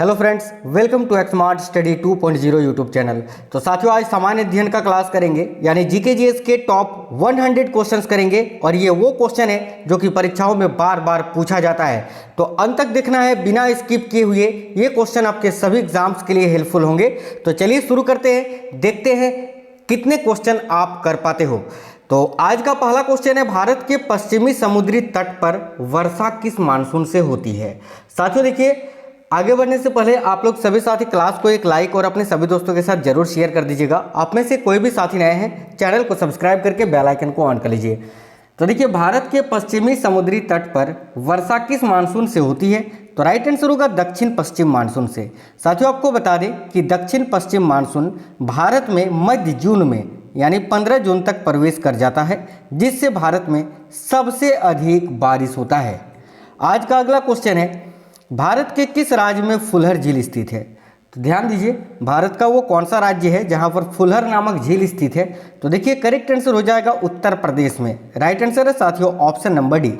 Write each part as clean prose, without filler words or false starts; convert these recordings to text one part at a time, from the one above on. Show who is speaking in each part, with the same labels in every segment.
Speaker 1: Hello friends, welcome to Xmart Study 2.0 YouTube channel. तो साथियों, आज सामान्य अध्ययन का क्लास करेंगे, यानी जीके जीएस के टॉप 100 क्वेश्चंस करेंगे। और ये वो क्वेश्चन है जो कि परीक्षाओं में बार बार पूछा जाता है, तो अंत तक देखना है बिना स्किप किए हुए। ये क्वेश्चन आपके सभी एग्जाम्स के लिए हेल्पफुल होंगे। तो चलिए शुरू करते हैं, देखते हैं कितने क्वेश्चन आप कर पाते हो। तो आज का पहला क्वेश्चन है, भारत के पश्चिमी समुद्री तट पर वर्षा किस मानसून से होती है। साथियों देखिए, आगे बढ़ने से पहले आप लोग सभी साथी क्लास को एक लाइक और अपने सभी दोस्तों के साथ जरूर शेयर कर दीजिएगा। आप में से कोई भी साथी नए हैं, चैनल को सब्सक्राइब करके बेल आइकन को ऑन कर लीजिए। तो देखिए, भारत के पश्चिमी समुद्री तट पर वर्षा किस मानसून से होती है। तो राइट आंसर होगा दक्षिण पश्चिम मानसून से। साथियों, आपको बता दें कि दक्षिण पश्चिम मानसून भारत में मध्य जून में यानी 15 जून तक प्रवेश कर जाता है, जिससे भारत में सबसे अधिक बारिश होता है। आज का अगला क्वेश्चन है, भारत के किस राज्य में फुलहर झील स्थित है। तो ध्यान दीजिए, भारत का वो कौन सा राज्य है जहां पर फुलहर नामक झील स्थित है। तो देखिए, करेक्ट आंसर हो जाएगा उत्तर प्रदेश में। राइट आंसर है साथियों ऑप्शन नंबर डी।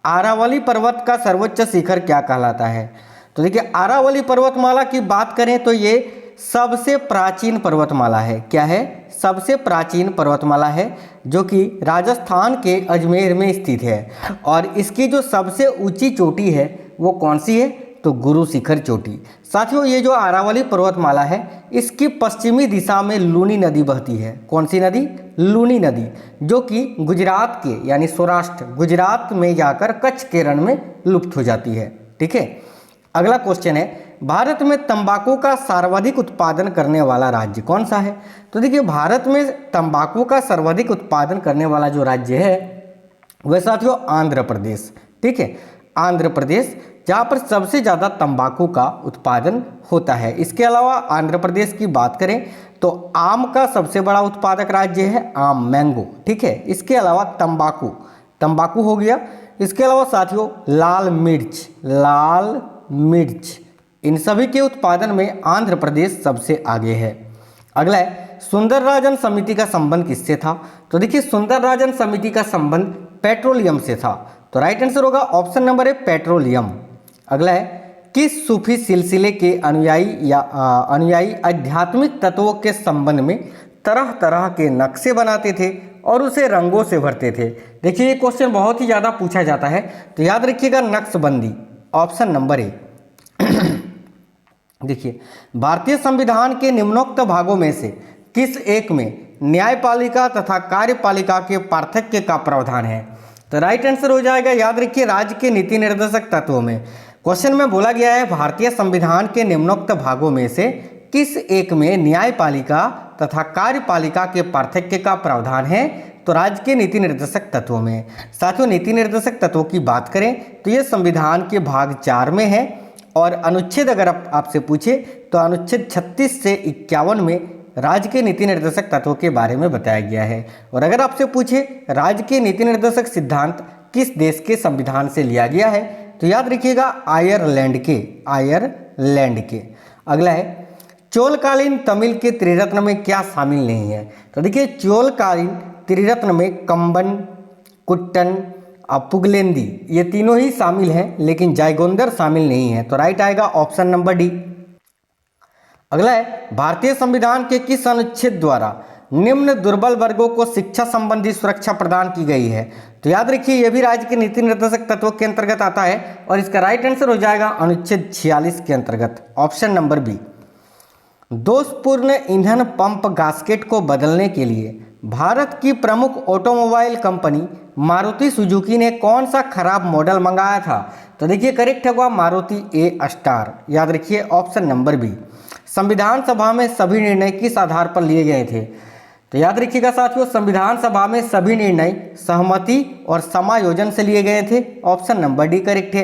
Speaker 1: आरावली पर्वत का सर्वोच्च शिखर क्या कहलाता है। तो देखिए, आरावली पर्वतमाला की बात करें तो ये सबसे प्राचीन पर्वतमाला है। क्या है? सबसे प्राचीन पर्वतमाला है, जो कि राजस्थान के अजमेर में स्थित है। और इसकी जो सबसे ऊंची चोटी है वो कौन सी है? तो गुरु शिखर चोटी। साथियों, ये जो आरावली पर्वतमाला है, इसकी पश्चिमी दिशा में लूनी नदी बहती है। कौन सी नदी? लूनी नदी, जो कि गुजरात के यानी सौराष्ट्र गुजरात में जाकर कच्छ के रण में लुप्त हो जाती है। ठीक है, अगला क्वेश्चन है, भारत में तंबाकू का सर्वाधिक उत्पादन करने वाला राज्य कौन सा है। तो देखिए, भारत में तंबाकू का सर्वाधिक उत्पादन करने वाला जो राज्य है वह साथियों आंध्र प्रदेश। ठीक है, आंध्र प्रदेश, जहाँ पर सबसे ज़्यादा तंबाकू का उत्पादन होता है। इसके अलावा आंध्र प्रदेश की बात करें तो आम का सबसे बड़ा उत्पादक राज्य है, आम मैंगो। ठीक है, इसके अलावा तंबाकू हो गया। इसके अलावा साथियों लाल मिर्च, इन सभी के उत्पादन में आंध्र प्रदेश सबसे आगे है। अगला है, सुंदरराजन समिति का संबंध किससे था। तो देखिए, सुंदरराजन समिति का संबंध पेट्रोलियम से था। तो राइट आंसर होगा ऑप्शन नंबर है पेट्रोलियम। अगला है, किस सूफी सिलसिले के अनुयायी आध्यात्मिक तत्वों के संबंध में तरह तरह के नक्शे बनाते थे और उसे रंगों से भरते थे। देखिए, ये क्वेश्चन बहुत ही ज़्यादा पूछा जाता है, तो याद रखिएगा नक्शबंदी, ऑप्शन नंबर ए। देखिए, भारतीय संविधान के निम्नोक्त भागों में से किस एक में न्यायपालिका तथा कार्यपालिका के पार्थक्य का प्रावधान है। तो राइट आंसर हो जाएगा, याद रखिए, राज्य के नीति निर्देशक तत्वों में। क्वेश्चन में बोला गया है भारतीय संविधान के निम्नोक्त भागों में से किस एक में न्यायपालिका तथा कार्यपालिका के पार्थक्य का प्रावधान है। तो राज्य के नीति निर्देशक तत्वों में। साथियों, नीति निर्देशक तत्वों की बात करें तो ये संविधान के भाग 4 में है। और अनुच्छेद अगर आपसे पूछे तो अनुच्छेद 36 से 51 में राज्य के नीति निर्देशक तत्वों के बारे में बताया गया है। और अगर आपसे पूछे राज्य के नीति निर्देशक सिद्धांत किस देश के संविधान से लिया गया है, तो याद रखिएगा आयरलैंड के। अगला है, चोलकालीन तमिल के त्रिरत्न में क्या शामिल नहीं है। तो देखिए, चोलकालीन त्रिरत्न में कंबन, कुट्टन, पुगलेंदी, ये तीनों ही शामिल हैं, लेकिन जायगोंदर शामिल नहीं है। तो राइट आएगा ऑप्शन नंबर डी। अगला है, भारतीय संविधान के किस अनुच्छेद द्वारा निम्न दुर्बल वर्गों को शिक्षा संबंधी सुरक्षा प्रदान की गई है। तो याद रखिए, यह भी राज्य के नीति निर्देशक तत्वों के अंतर्गत आता है, और इसका राइट आंसर हो जाएगा अनुच्छेद 46 के अंतर्गत, ऑप्शन नंबर बी। दोषपूर्ण ईंधन पंप गास्केट को बदलने के लिए भारत की प्रमुख ऑटोमोबाइल कंपनी मारुति सुजुकी ने कौन सा खराब मॉडल मंगाया था। तो देखिए, करेक्ट होगा मारुति ए स्टार। याद रखिए ऑप्शन नंबर बी। संविधान सभा में सभी निर्णय किस आधार पर लिए गए थे। तो याद रखिएगा साथियों, संविधान सभा में सभी निर्णय सहमति और समायोजन से लिए गए थे। ऑप्शन नंबर डी करेक्ट है।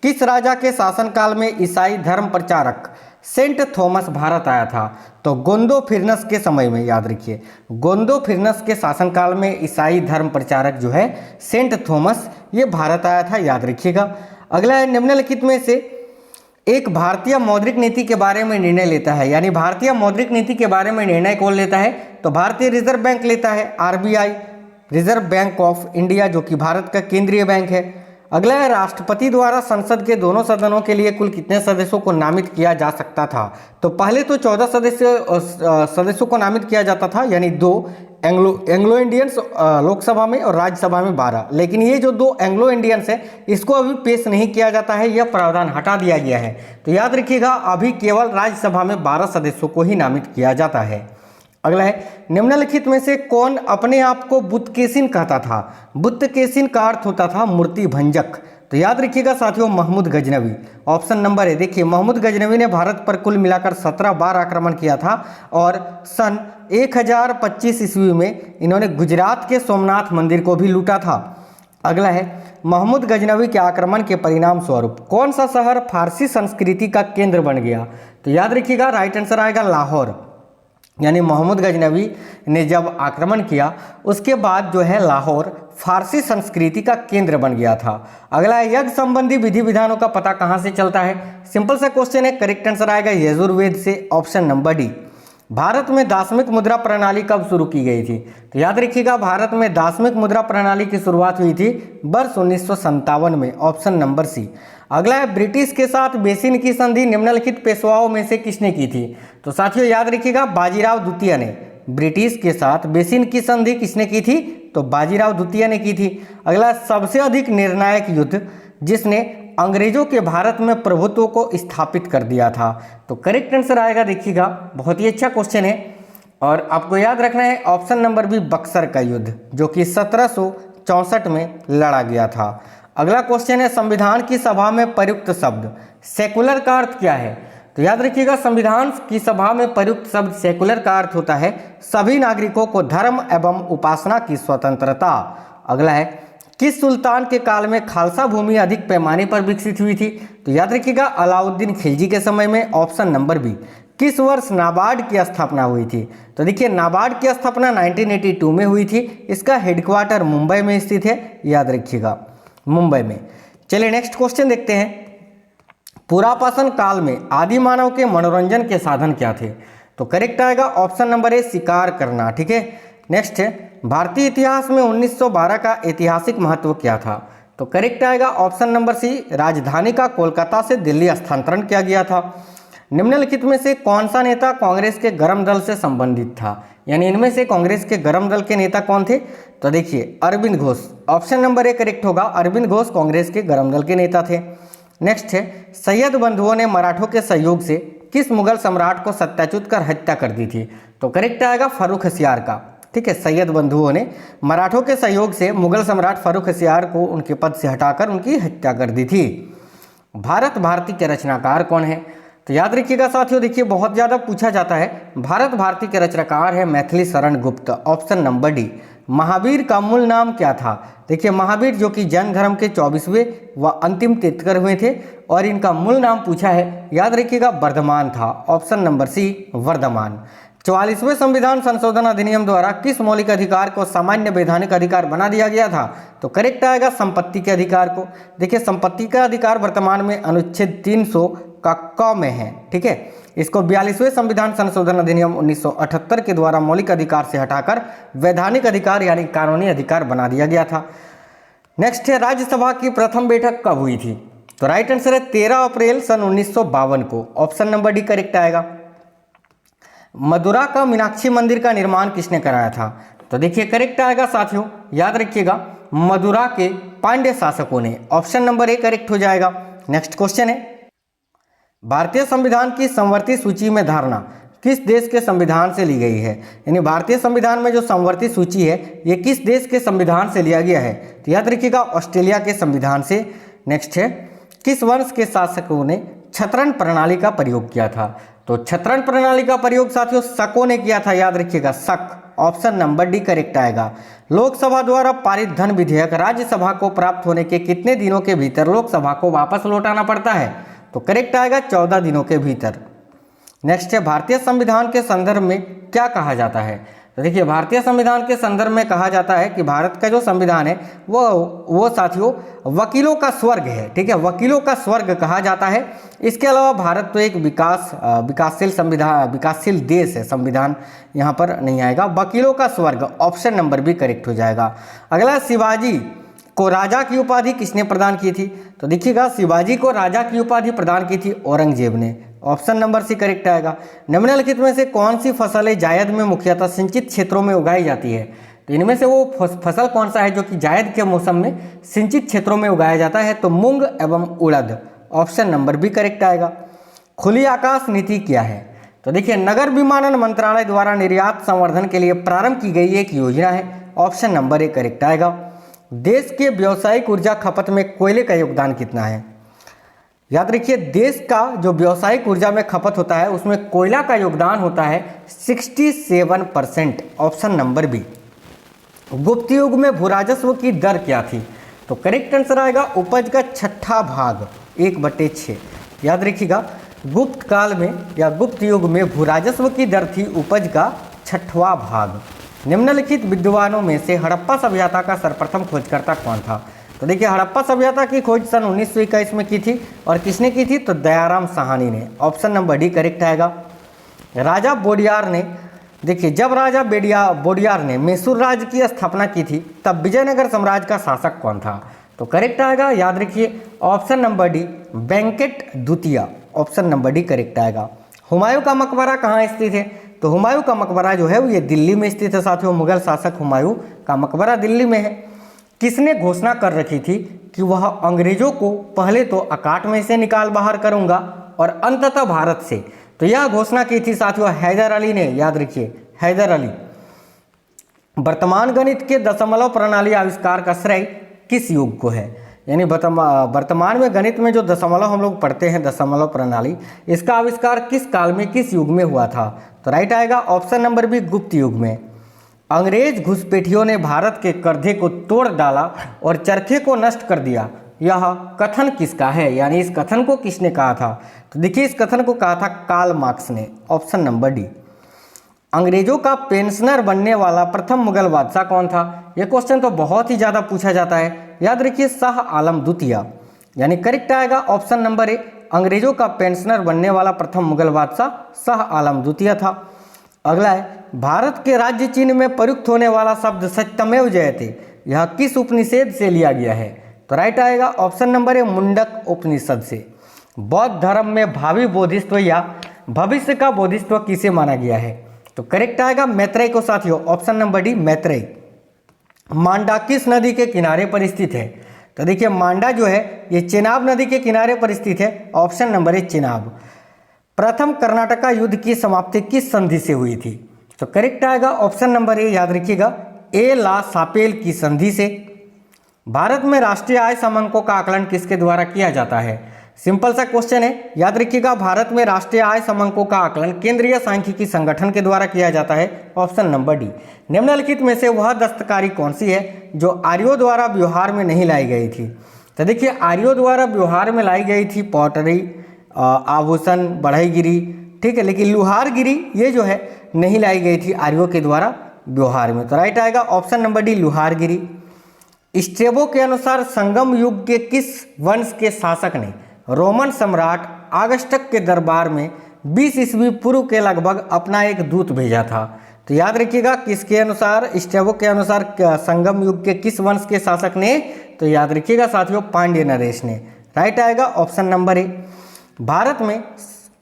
Speaker 1: किस राजा के शासनकाल में ईसाई धर्म प्रचारक सेंट थॉमस भारत आया था। तो गोंदोफिरनस के समय में, याद रखिए, गोंदोफिरनस के शासनकाल में ईसाई धर्म प्रचारक जो है सेंट थॉमस, ये भारत आया था। याद रखिएगा। अगला है, निम्नलिखित में से एक भारतीय मौद्रिक नीति के बारे में निर्णय लेता है, यानी भारतीय मौद्रिक नीति के बारे में निर्णय कौन लेता है। तो भारतीय रिजर्व बैंक लेता है, RBI, reserve bank of India, जो कि भारत का केंद्रीय बैंक है। अगला है, राष्ट्रपति द्वारा संसद के दोनों सदनों के लिए कुल कितने सदस्यों को नामित किया जा सकता था? तो पहले तो 14 सदस्यों को नामित किया जाता था, यानी 2 एंग्लो इंडियंस लोकसभा में और राज्यसभा में 12। लेकिन ये जो 2 एंग्लो इंडियंस है इसको अभी पेश नहीं किया जाता है, यह प्रावधान हटा दिया गया है। तो याद रखिएगा, अभी केवल राज्यसभा में 12 सदस्यों को ही नामित किया जाता है। अगला है, निम्नलिखित में से कौन अपने आप को बुतकेसिन कहता था? बुतकेसिन का अर्थ होता था मूर्ति भंजक। तो याद रखिएगा साथियों, महमूद गजनवी ऑप्शन नंबर है। देखिए, महमूद गजनवी ने भारत पर कुल मिलाकर 17 बार आक्रमण किया था और सन 1025 ईस्वी में इन्होंने गुजरात के सोमनाथ मंदिर को भी लूटा था। अगला है, महमूद गजनवी के आक्रमण के परिणाम स्वरूप कौन सा शहर फारसी संस्कृति का केंद्र बन गया? तो याद रखिएगा, राइट आंसर आएगा लाहौर। यानी महमूद गजनवी ने जब आक्रमण किया उसके बाद जो है लाहौर फारसी संस्कृति का केंद्र बन गया था। अगला है, यज्ञ संबंधी विधि विधानों का पता कहाँ से चलता है? सिंपल सा क्वेश्चन है, करेक्ट आंसर आएगा यजुर्वेद से, ऑप्शन नंबर डी। भारत में दार्शनिक मुद्रा प्रणाली कब शुरू की गई थी? तो याद रखिएगा, भारत में दार्शनिक मुद्रा प्रणाली की शुरुआत हुई थी वर्ष 1957 में, ऑप्शन नंबर सी। अगला है, ब्रिटिश के साथ बेसिन की संधि निम्नलिखित पेशवाओं में से किसने की थी? तो साथियों याद रखिएगा, बाजीराव द्वितीय ने ब्रिटिश के साथ बेसिन की संधि किसने की थी? तो बाजीराव द्वितीय ने की थी। अगला, सबसे अधिक निर्णायक युद्ध जिसने अंग्रेजों के भारत में प्रभुत्व को स्थापित कर दिया था? तो करेक्ट आंसर आएगा, देखिएगा बहुत ही अच्छा क्वेश्चन है और आपको याद रखना है ऑप्शन नंबर बी, बक्सर का युद्ध, जो कि 1764 में लड़ा गया था। अगला क्वेश्चन है, संविधान की सभा में प्रयुक्त शब्द सेकुलर का अर्थ क्या है? तो याद रखिएगा, संविधान की सभा में प्रयुक्त शब्द सेकुलर का अर्थ होता है सभी नागरिकों को धर्म एवं उपासना की स्वतंत्रता। अगला है, किस सुल्तान के काल में खालसा भूमि अधिक पैमाने पर विकसित हुई थी? तो याद रखिएगा, अलाउद्दीन खिलजी के समय में, ऑप्शन नंबर बी। किस वर्ष नाबार्ड की स्थापना हुई थी? तो देखिए, नाबार्ड की स्थापना 1982 में हुई थी। इसका हेडक्वार्टर मुंबई में स्थित है, याद रखिएगा मुंबई में। चलिए नेक्स्ट क्वेश्चन देखते हैं, पुरापाषाण काल में आदि मानव के मनोरंजन के साधन क्या थे? तो करेक्ट आएगा ऑप्शन नंबर ए, शिकार करना। ठीक है, नेक्स्ट है, भारतीय इतिहास में 1912 का ऐतिहासिक महत्व क्या था? तो करेक्ट आएगा ऑप्शन नंबर सी, राजधानी का कोलकाता से दिल्ली स्थानांतरण किया गया था। निम्नलिखित में से कौन सा नेता कांग्रेस के गर्म दल से संबंधित था? यानी इनमें से कांग्रेस के गर्म दल के नेता कौन थे? तो देखिए, Aurobindo Ghosh, option number A correct होगा। अरविंद घोष कांग्रेस के गर्म दल के नेता थे। नेक्स्ट है, सैयद बंधुओं ने मराठों के सहयोग से किस मुगल सम्राट को सत्याच्युत कर हत्या कर दी थी? तो करेक्ट आएगा फर्रुख होशियार का। ठीक है, सैयद बंधुओं ने मराठों के सहयोग से मुगल सम्राट फर्रुख होशियार को उनके पद से हटाकर उनकी हत्या कर दी थी। भारत भारती के रचनाकार कौन है? तो याद रखिएगा साथियों, देखिए बहुत ज़्यादा पूछा जाता है। भारत भारती के रचनाकार है Maithili Sharan Gupt, option number D. Mahavir का मूल नाम क्या था? देखिए, महावीर जो कि जैन धर्म के 24वें व अंतिम तीर्थंकर हुए थे और इनका मूल नाम पूछा है, याद रखिएगा वर्धमान था, ऑप्शन नंबर सी वर्धमान। 44वें संविधान संशोधन अधिनियम द्वारा किस मौलिक अधिकार को सामान्य वैधानिक अधिकार बना दिया गया था? तो करेक्ट आएगा संपत्ति के अधिकार को। देखिए, संपत्ति का अधिकार वर्तमान में अनुच्छेद 300 का क में है। ठीक है, इसको 42वें संविधान संशोधन अधिनियम 1978 के द्वारा मौलिक अधिकार से हटाकर वैधानिक अधिकार यानी कानूनी अधिकार बना दिया गया था। नेक्स्ट है, राज्यसभा की प्रथम बैठक कब हुई थी? तो राइट आंसर है 13 अप्रैल सन 1952 को, ऑप्शन नंबर डी करेक्ट आएगा। मदुरा का मीनाक्षी मंदिर का निर्माण किसने कराया था? तो देखिए करेक्ट आएगा साथियों, याद रखिएगा मदुरा के पांड्य शासकों ने, ऑप्शन नंबर ए करेक्ट हो जाएगा। नेक्स्ट क्वेश्चन है, भारतीय संविधान की संवर्ती सूची में धारणा किस देश के संविधान से ली गई है? यानी भारतीय संविधान में जो संवर्ती सूची है ये किस देश के संविधान से लिया गया है? तो याद रखिएगा ऑस्ट्रेलिया के संविधान से। नेक्स्ट है, किस वंश के शासकों ने छत्रण प्रणाली का प्रयोग किया था? तो छत्रण प्रणाली का प्रयोग साथियों शकों ने किया था, याद रखिएगा शक, ऑप्शन नंबर डी करेक्ट आएगा। लोकसभा द्वारा पारित धन विधेयक राज्यसभा को प्राप्त होने के कितने दिनों के भीतर लोकसभा को वापस लौटाना पड़ता है? तो करेक्ट आएगा 14 दिनों के भीतर। नेक्स्ट है, भारतीय संविधान के संदर्भ में क्या कहा जाता है? तो देखिए, भारतीय संविधान के संदर्भ में कहा जाता है कि भारत का जो संविधान है वो साथियों वकीलों का स्वर्ग है। ठीक है, वकीलों का स्वर्ग कहा जाता है। इसके अलावा भारत तो एक विकासशील देश है, संविधान यहाँ पर नहीं आएगा। वकीलों का स्वर्ग, ऑप्शन नंबर बी करेक्ट हो जाएगा। अगला, शिवाजी को राजा की उपाधि किसने प्रदान की थी? तो देखिएगा शिवाजी को राजा की उपाधि प्रदान की थी औरंगजेब ने। ऑप्शन नंबर सी करेक्ट आएगा। निम्नलिखित में से कौन सी फसलें जायद में मुख्यतः सिंचित क्षेत्रों में उगाई जाती है? तो इनमें से वो फसल कौन सा है जो कि जायद के मौसम में सिंचित क्षेत्रों में उगाया जाता है? तो मूंग एवं उड़द। ऑप्शन नंबर बी करेक्ट आएगा। खुली आकाश नीति क्या है? तो देखिए नगर विमानन मंत्रालय द्वारा निर्यात संवर्धन के लिए प्रारंभ की गई एक योजना है। ऑप्शन नंबर ए करेक्ट आएगा। देश के व्यावसायिक ऊर्जा खपत में कोयले का योगदान कितना है? याद रखिए देश का जो व्यावसायिक ऊर्जा में खपत होता है उसमें कोयला का योगदान होता है 67%। Option number B. गुप्त युग में भूराजस्व की दर क्या थी? तो करेक्ट आंसर आएगा उपज का छठा भाग 1/6। याद रखिएगा गुप्त काल में या गुप्त युग में भूराजस्व की दर थी उपज का छठवां भाग। निम्नलिखित विद्वानों में से हड़प्पा सभ्यता का सर्वप्रथम खोजकर्ता कौन था? तो देखिए हड़प्पा सभ्यता की खोज सन 1921 में की थी और किसने की थी? तो दयाराम साहनी ने। ऑप्शन नंबर डी करेक्ट आएगा। राजा बोडियार ने देखिए जब राजा बोडियार ने मैसूर राज्य की स्थापना की थी तब विजयनगर साम्राज्य का शासक कौन था? तो करेक्ट आएगा। याद रखिए ऑप्शन नंबर डी वेंकट द्वितीय। ऑप्शन नंबर डी करेक्ट आएगा। हुमायूं का मकबरा कहाँ स्थित है? तो हुमायूं का मकबरा जो है वो ये दिल्ली में स्थित है साथियों। मुगल शासक हुमायूं का मकबरा दिल्ली में है। किसने घोषणा कर रखी थी कि वह अंग्रेजों को पहले तो अकाट में से निकाल बाहर करूंगा और अंततः भारत से? तो यह घोषणा की थी साथियों हैदर अली ने। याद रखिए हैदर अली। वर्तमान गणित के दशमलव प्रणाली आविष्कार का श्रेय किस युग को है? यानी वर्तमान में गणित में जो दशमलव हम लोग पढ़ते हैं दशमलव प्रणाली, इसका आविष्कार किस काल में किस युग में हुआ था? तो राइट आएगा ऑप्शन नंबर बी गुप्त युग में। अंग्रेज घुसपैठियों ने भारत के करधे को तोड़ डाला और चरखे को नष्ट कर दिया, यह कथन किसका है? यानी इस कथन को किसने कहा था? तो देखिए इस कथन को कहा था कार्ल मार्क्स ने। Option number D. अंग्रेजों का पेंशनर बनने वाला प्रथम मुगल बादशाह कौन था? यह क्वेश्चन तो बहुत ही ज़्यादा पूछा जाता है। याद रखिए शाह आलम द्वितीय। यानी करेक्ट आएगा ऑप्शन नंबर ए। अंग्रेजों का पेंशनर बनने वाला प्रथम मुगल बादशाह शाह आलम द्वितीय था। अगला है भारत के राज्य चिन्ह में प्रयुक्त होने वाला शब्द सत्यमेव जयते, यह किस उपनिषद से लिया गया है? तो राइट आएगा ऑप्शन नंबर ए मुंडक उपनिषद से। बौद्ध धर्म में भावी बोधित्व या भविष्य का बोधित्व किसे माना गया है? तो करेक्ट आएगा मैत्रेय को साथियों। Option number D Maitreya. Manda किस नदी के किनारे पर स्थित है? तो देखिए मांडा जो है ये चेनाब नदी के किनारे पर स्थित है। ऑप्शन नंबर ए चेनाब। प्रथम कर्नाटका युद्ध की समाप्ति किस संधि से हुई थी? तो करेक्ट आएगा ऑप्शन नंबर ए। याद रखिएगा ए ला सापेल की संधि से। भारत में राष्ट्रीय आय समंकों का आकलन किसके द्वारा किया जाता है? सिंपल सा क्वेश्चन है। याद रखिएगा भारत में राष्ट्रीय आय समंकों का आकलन केंद्रीय सांख्यिकी संगठन के द्वारा किया जाता है। Option number D. निम्नलिखित में से वह दस्तकारी कौन सी है जो आर्यों द्वारा व्यवहार में नहीं लाई गई थी? तो देखिए आर्यों द्वारा व्यवहार में लाई गई थी पॉटरी, आभूषण, बढ़ईगिरी, ठीक है, लेकिन लुहारगिरी ये जो है नहीं लाई गई थी आर्यों के द्वारा व्यवहार में। तो राइट आएगा ऑप्शन नंबर डी लुहारगिरी। स्ट्रेबो के अनुसार संगम युग के किस वंश के शासक ने रोमन सम्राट ऑगस्टस के दरबार में 20 ईस्वी पूर्व के लगभग अपना एक दूत भेजा था? तो याद रखिएगा किसके अनुसार? स्ट्रेबो के अनुसार संगम युग के किस वंश के शासक ने? तो याद रखिएगा साथियों पांड्य नरेश ने। राइट आएगा ऑप्शन नंबर ए। भारत में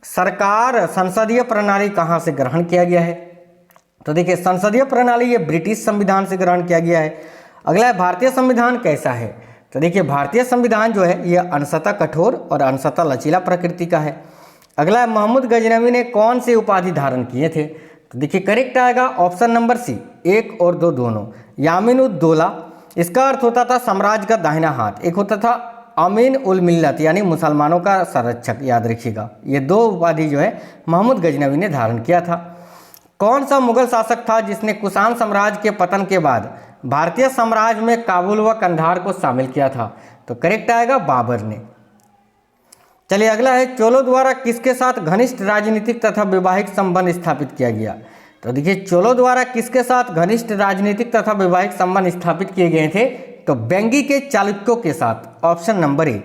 Speaker 1: सरकार संसदीय प्रणाली कहाँ से ग्रहण किया गया है? तो देखिए संसदीय प्रणाली ये ब्रिटिश संविधान से ग्रहण किया गया है। अगला है भारतीय संविधान कैसा है? तो देखिए भारतीय संविधान जो है ये अंशतः कठोर और अंशतः लचीला प्रकृति का है। अगला है महमूद गजनवी ने कौन से उपाधि धारण किए थे? तो देखिए करेक्ट आएगा ऑप्शन नंबर सी 1 और 2 दोनों। यामीन उद दौला, इसका अर्थ होता था साम्राज्य का दाहिना हाथ। एक होता था अमीन उल मिल्लत यानी मुसलमानों का संरक्षक। याद रखिएगा ये 2 उपाधि जो है महमूद गजनवी ने धारण किया था। कौन सा मुगल शासक था जिसने कुषाण साम्राज्य के पतन के बाद भारतीय साम्राज्य में काबुल व कंधार को शामिल किया था? तो करेक्ट आएगा बाबर ने। चलिए अगला है चोलों द्वारा किसके साथ घनिष्ठ राजनीतिक तथा वैवाहिक संबंध स्थापित किया गया? तो देखिए चोलों द्वारा किसके साथ घनिष्ठ राजनीतिक तथा वैवाहिक संबंध स्थापित किए गए थे? तो बेंगी के चालुक्यों के साथ। ऑप्शन नंबर ए।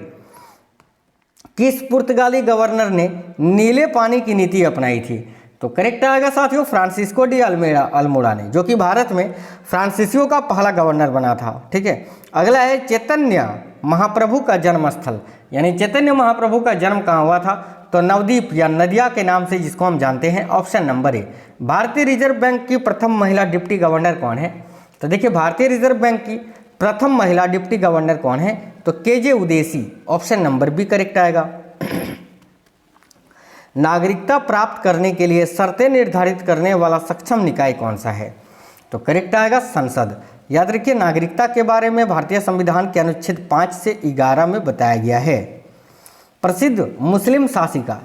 Speaker 1: किस पुर्तगाली गवर्नर ने नीले पानी की नीति अपनाई थी? तो करेक्ट आएगा साथियों फ्रांसिस्को डी अल्मोड़ा ने, जो कि भारत में फ्रांसीसियों का पहला गवर्नर बना था। ठीक है, अगला है चैतन्य महाप्रभु का जन्म स्थल, यानी चैतन्य महाप्रभु का जन्म कहाँ हुआ था? तो नवदीप या नदिया के नाम से जिसको हम जानते हैं, ऑप्शन नंबर ए। भारतीय रिजर्व बैंक की प्रथम महिला डिप्टी गवर्नर कौन है? तो देखिए भारतीय रिजर्व बैंक की प्रथम महिला डिप्टी गवर्नर कौन है? तो KJ Udesi, option number B correct आएगा। नागरिकता प्राप्त करने के लिए शर्तें निर्धारित करने वाला सक्षम निकाय कौन सा है? तो करेक्ट आएगा संसद। याद रखिए नागरिकता के बारे में भारतीय संविधान के अनुच्छेद 5 से 11 में बताया गया है। प्रसिद्ध मुस्लिम शासिका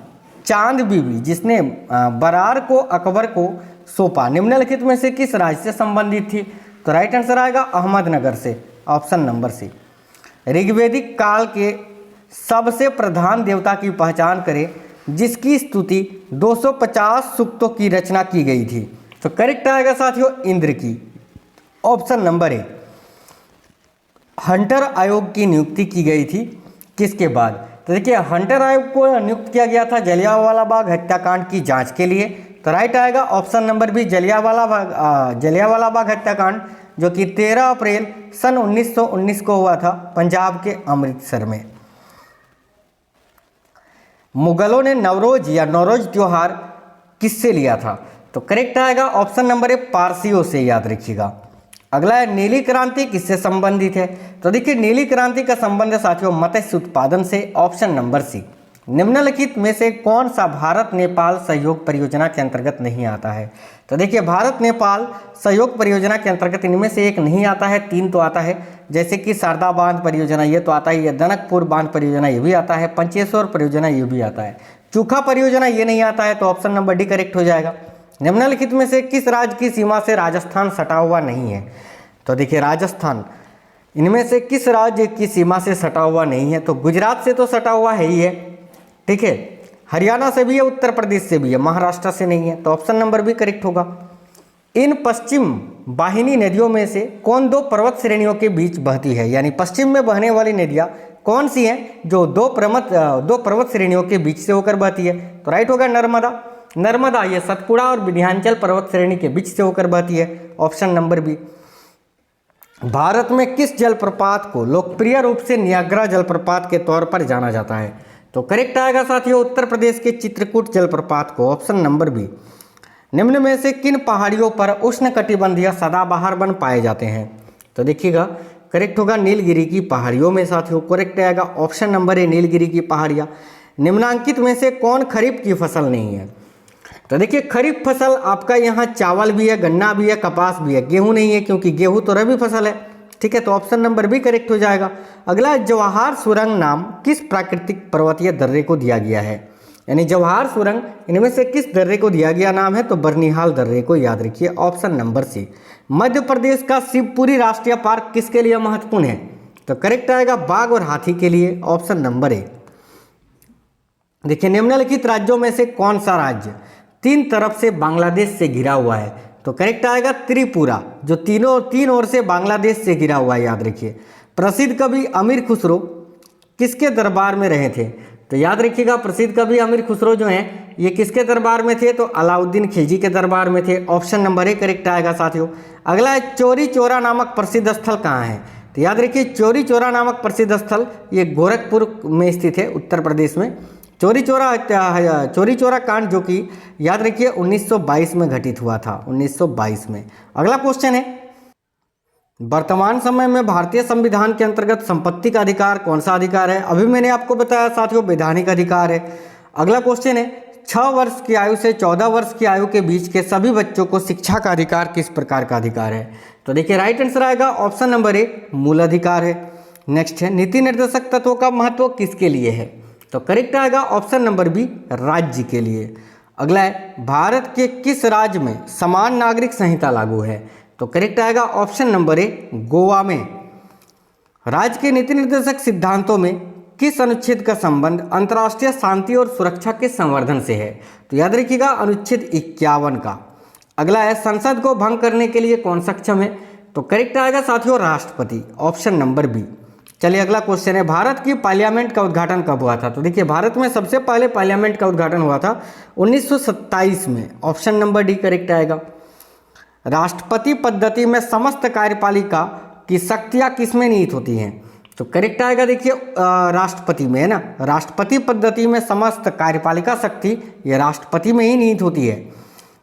Speaker 1: चांद बीबी जिसने बरार को अकबर को सौंपा, निम्नलिखित में से किस राज्य से संबंधित थी? तो राइट आंसर आएगा अहमदनगर से, ऑप्शन नंबर सी। ऋग्वेदिक काल के सबसे प्रधान देवता की पहचान करें जिसकी स्तुति 250 सूक्तों की रचना की गई थी। तो करेक्ट आएगा साथियों इंद्र की, ऑप्शन नंबर ए। हंटर आयोग की नियुक्ति की गई थी किसके बाद? तो देखिए हंटर आयोग को नियुक्त किया गया था जलियांवाला बाग हत्याकांड की जांच के लिए। तो राइट आएगा option number B Jallianwala Bagh हत्याकांड, जो कि 13 अप्रैल सन 1919 को हुआ था पंजाब के अमृतसर में। मुगलों ने नवरोज या नौरोज त्योहार किससे लिया था? तो करेक्ट आएगा ऑप्शन नंबर ए पारसियों से, याद रखिएगा। अगला है नीली क्रांति किससे संबंधित है? तो देखिए नीली क्रांति का संबंध साथियों मत्स्य उत्पादन से, ऑप्शन नंबर सी। निम्नलिखित में से कौन सा भारत नेपाल सहयोग परियोजना के अंतर्गत नहीं आता है? तो देखिए भारत नेपाल सहयोग परियोजना के अंतर्गत इनमें से एक नहीं आता है, 3 तो आता है, जैसे कि शारदा बांध परियोजना ये तो आता ही है, दनकपुर बांध परियोजना ये भी आता है, पंचेश्वर परियोजना ये भी आता है, चूखा परियोजना ये नहीं आता है, तो ऑप्शन नंबर डी करेक्ट हो जाएगा। निम्नलिखित में से किस राज्य की सीमा से राजस्थान सटा हुआ नहीं है? तो देखिए राजस्थान इनमें से किस राज्य की सीमा से सटा हुआ नहीं है? तो गुजरात से तो सटा हुआ है ही है, ठीक है, हरियाणा से भी है, उत्तर प्रदेश से भी है, महाराष्ट्र से नहीं है, तो ऑप्शन नंबर भी करेक्ट होगा। इन पश्चिम वाहिनी नदियों में से कौन 2 पर्वत श्रेणियों के बीच बहती है? यानी पश्चिम में बहने वाली नदियाँ कौन सी हैं जो 2 पर्वत श्रेणियों के बीच से होकर बहती है? तो राइट होगा नर्मदा ये सतपुड़ा और विंध्याचल पर्वत श्रेणी के बीच से होकर बहती है, ऑप्शन नंबर बी। भारत में किस जलप्रपात को लोकप्रिय रूप से नियाग्रा जलप्रपात के तौर पर जाना जाता है? तो करेक्ट आएगा साथियों उत्तर प्रदेश के चित्रकूट जलप्रपात को, ऑप्शन नंबर बी। निम्न में से किन पहाड़ियों पर उष्णकटिबंधीय सदाबहार वन पाए जाते हैं? तो देखिएगा करेक्ट होगा नीलगिरी की पहाड़ियों में साथियों, करेक्ट आएगा ऑप्शन नंबर ए नीलगिरी की पहाड़ियाँ। निम्नांकित में से कौन खरीफ की फसल नहीं है? तो देखिए खरीफ फसल आपका यहाँ चावल भी है, गन्ना भी है, कपास भी है, गेहूं नहीं है क्योंकि गेहूं तो रबी फसल है, ठीक है, तो ऑप्शन नंबर बी करेक्ट हो जाएगा। अगला जवाहर सुरंग नाम किस प्राकृतिक पर्वतीय दर्रे को दिया गया है? यानी जवाहर सुरंग इनमें से किस दर्रे को दिया गया नाम है? तो बर्निहाल दर्रे को, याद रखिए ऑप्शन नंबर सी। मध्य प्रदेश का शिवपुरी राष्ट्रीय पार्क किसके लिए महत्वपूर्ण है? तो करेक्ट आएगा बाघ और हाथी के लिए, ऑप्शन नंबर ए। देखिए निम्नलिखित राज्यों में से कौन सा राज्य 3 तरफ से बांग्लादेश से घिरा हुआ है? तो करेक्ट आएगा त्रिपुरा, जो तीन ओर से बांग्लादेश से घिरा हुआ है, याद रखिए। प्रसिद्ध कवि अमीर खुसरो किसके दरबार में रहे थे? तो याद रखिएगा प्रसिद्ध कवि अमीर खुसरो जो हैं ये किसके दरबार में थे? तो अलाउद्दीन खिलजी के दरबार में थे, ऑप्शन नंबर ए करेक्ट आएगा साथियों। अगला है चौरी चौरा नामक प्रसिद्ध स्थल कहाँ है? तो याद रखिए चौरी चौरा नामक प्रसिद्ध स्थल ये गोरखपुर में स्थित है, उत्तर प्रदेश में। चौरी चौरा कांड जो कि याद रखिए 1922 में घटित हुआ था, 1922 में। अगला क्वेश्चन है वर्तमान समय में भारतीय संविधान के अंतर्गत संपत्ति का अधिकार कौन सा अधिकार है? अभी मैंने आपको बताया साथियों वैधानिक अधिकार है। अगला क्वेश्चन है 6 वर्ष की आयु से 14 वर्ष की आयु के बीच के सभी बच्चों को शिक्षा का अधिकार किस प्रकार का अधिकार है? तो देखिए राइट आंसर आएगा ऑप्शन नंबर ए मूल अधिकार है। नेक्स्ट है नीति निर्देशक तत्वों का महत्व किसके लिए है? तो करेक्ट आएगा ऑप्शन नंबर बी राज्य के लिए। अगला है भारत के किस राज्य में समान नागरिक संहिता लागू है? तो करेक्ट आएगा ऑप्शन नंबर ए गोवा में। राज्य के नीति निर्देशक सिद्धांतों में किस अनुच्छेद का संबंध अंतर्राष्ट्रीय शांति और सुरक्षा के संवर्धन से है? तो याद रखिएगा अनुच्छेद 51 का। अगला है संसद को भंग करने के लिए कौन सक्षम है? तो करेक्ट आएगा साथियों राष्ट्रपति, ऑप्शन नंबर बी। चलिए अगला क्वेश्चन है, भारत की पार्लियामेंट का उद्घाटन कब हुआ था? तो देखिए भारत में सबसे पहले पार्लियामेंट का उद्घाटन हुआ था 1927 में। ऑप्शन नंबर डी करेक्ट आएगा। राष्ट्रपति पद्धति में समस्त कार्यपालिका की शक्तियां किसमें निहित होती हैं? तो करेक्ट आएगा देखिए राष्ट्रपति में, है ना। राष्ट्रपति पद्धति में समस्त कार्यपालिका शक्ति ये राष्ट्रपति में ही निहित होती है।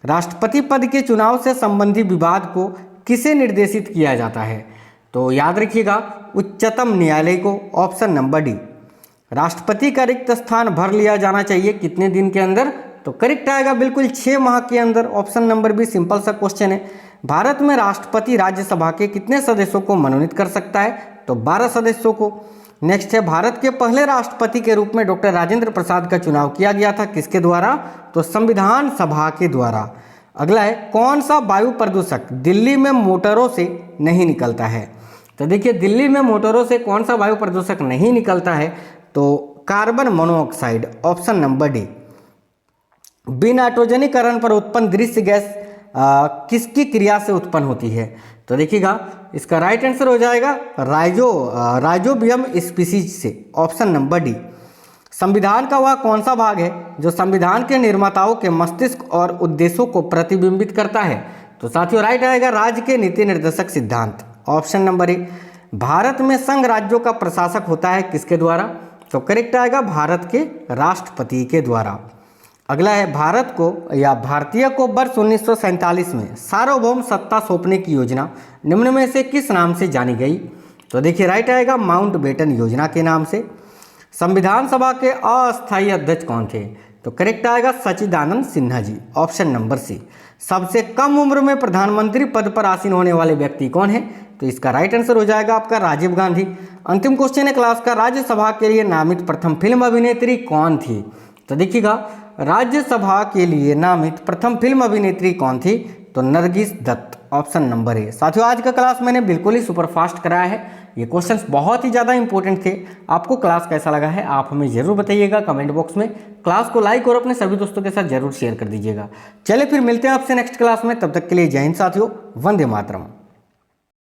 Speaker 1: राष्ट्रपति पद के चुनाव से संबंधी विवाद को किसे निर्देशित किया जाता है? तो याद रखिएगा उच्चतम न्यायालय को। Option number D. राष्ट्रपति का रिक्त स्थान भर लिया जाना चाहिए कितने दिन के अंदर? तो करेक्ट आएगा बिल्कुल 6 माह के अंदर। ऑप्शन नंबर बी सिंपल सा क्वेश्चन है। भारत में राष्ट्रपति राज्यसभा के कितने सदस्यों को मनोनीत कर सकता है? तो 12 सदस्यों को। नेक्स्ट है, भारत के पहले राष्ट्रपति के रूप में डॉक्टर राजेंद्र प्रसाद का चुनाव किया गया था किसके द्वारा? तो संविधान सभा के द्वारा। अगला है, कौन सा वायु प्रदूषक दिल्ली में मोटरों से नहीं निकलता है? तो देखिए दिल्ली में मोटरों से कौन सा वायु प्रदूषक नहीं निकलता है? तो carbon monoxide. Option number D. विनाइट्रोजनीकरण पर उत्पन्न दृश्य गैस किसकी क्रिया से उत्पन्न होती है? तो देखिएगा इसका राइट आंसर हो जाएगा राइजोबियम स्पीसीज से। Option number D. संविधान का वह कौन सा भाग है जो संविधान के निर्माताओं के मस्तिष्क और उद्देश्यों को प्रतिबिंबित करता है? तो साथियों राइट आएगा राज्य के नीति निर्देशक सिद्धांत। ऑप्शन नंबर ए। भारत में संघ राज्यों का प्रशासक होता है किसके द्वारा? तो करेक्ट आएगा भारत के राष्ट्रपति के द्वारा। अगला है, भारत को या भारतीय को वर्ष 1947 में सार्वभौम सत्ता सौंपने की योजना निम्न में से किस नाम से जानी गई? तो देखिए राइट आएगा माउंटबेटन योजना के नाम से। संविधान सभा के अस्थायी अध्यक्ष कौन थे? तो करेक्ट आएगा Sachchidanand Sinha ji. Option number C. सबसे कम उम्र में प्रधानमंत्री पद पर आसीन होने वाले व्यक्ति कौन है? तो इसका राइट आंसर हो जाएगा आपका राजीव गांधी। अंतिम क्वेश्चन है क्लास का, राज्यसभा के लिए नामित प्रथम फिल्म अभिनेत्री कौन थी? तो देखिएगा राज्यसभा के लिए नामित प्रथम फिल्म अभिनेत्री कौन थी? तो Nargis Dutt. Option number A. साथियों आज का क्लास मैंने बिल्कुल ही सुपरफास्ट कराया है। ये क्वेश्चंस बहुत ही ज़्यादा इंपॉर्टेंट थे। आपको क्लास कैसा लगा है आप हमें जरूर बताइएगा कमेंट बॉक्स में। क्लास को लाइक और अपने सभी दोस्तों के साथ जरूर शेयर कर दीजिएगा। चलिए फिर मिलते हैं आपसे नेक्स्ट क्लास में, तब तक के लिए जय हिंद साथियों, वंदे मातरम।